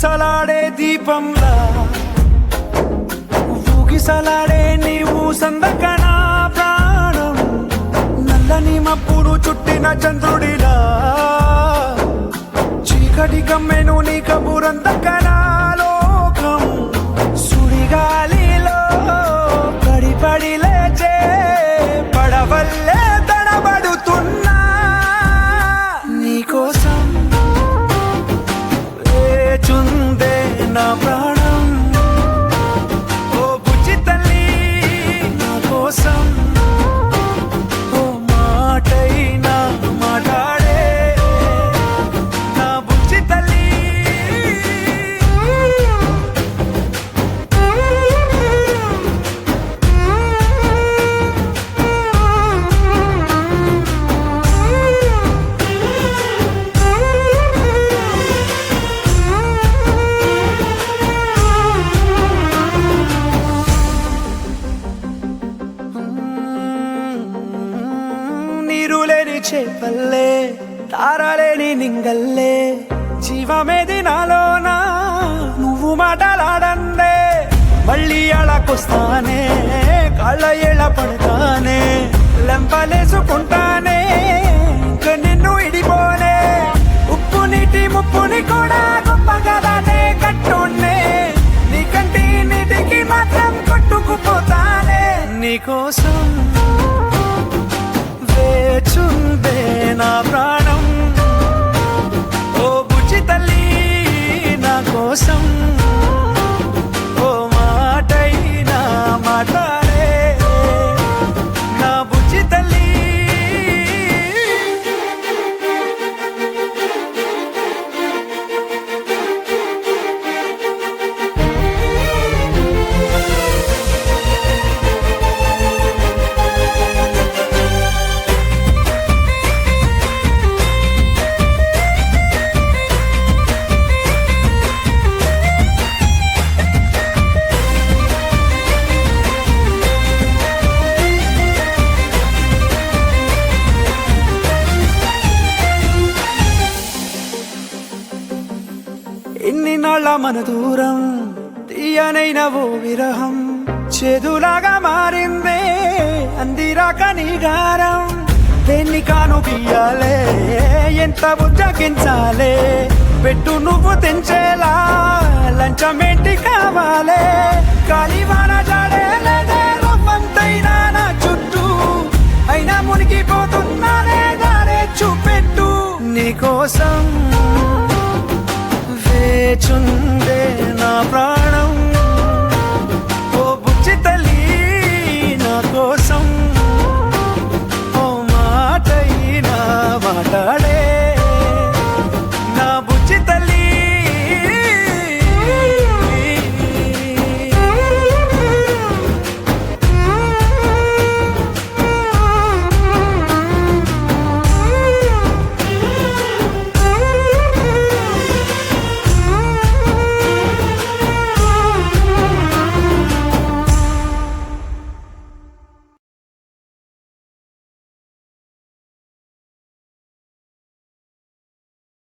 ఊగిసలాడే దీపంలా ఊగిసలాడే నీవు సందకనా ప్రాణం నల్లని మప్పుడు చుట్టిన చంద్రుడిలా చీకటి కమ్మెను నీ కబురందకనా లోకం సుడిగాలిలో పడి పడి లేచే పడవల్లే తడబడుతున్నా నీకోసం వేచుందే నా ప్రాణం ఓ బుజ్జి తల్లి నా కోసం ఓ మాటైనా మాట్లాడే నా బుజ్జి తల్లి నీరులేని చేపల్లే తారలేని నింగల్లే జీవమేది నాలోనా నువ్వు మాటలాడందే మళ్ళీ అళకొస్తానే కాళ్ళ ఏళ్ళ పడతానే లెంపలేసుకుంటానే ఇంక నిన్ను ఇడిపోనే ఉప్పు నీటి ముప్పుని కూడా గొప్పగా దానే కట్టునే నీ కంటి నీటికి మాత్రం కొట్టుకుపోతానే నీకోసం వేచుందే నా ప్రాణం ఓ బుజ్జి తల్లి నా కోసం ఓ మాటైనా మాట్లాడే నా బుజ్జి తల్లి ఎన్ని నాళ్ళ మన దూరం తీయనైన ఓ విరహం చేదులాగా మారిందే అందిరాక నీగారం దేన్ని కాను బియ్యాలే ఎంత బుజ్జగించాలే పెట్టు నువ్వు తెంచేలా లంచమేంటి కావాలే కాలివాన జాడేలేదే రవ్వంతైనా నా చుట్టూ అయినా మునిగిపోతున్నానే దారే చూపెట్టు నీకోసం వేచుందే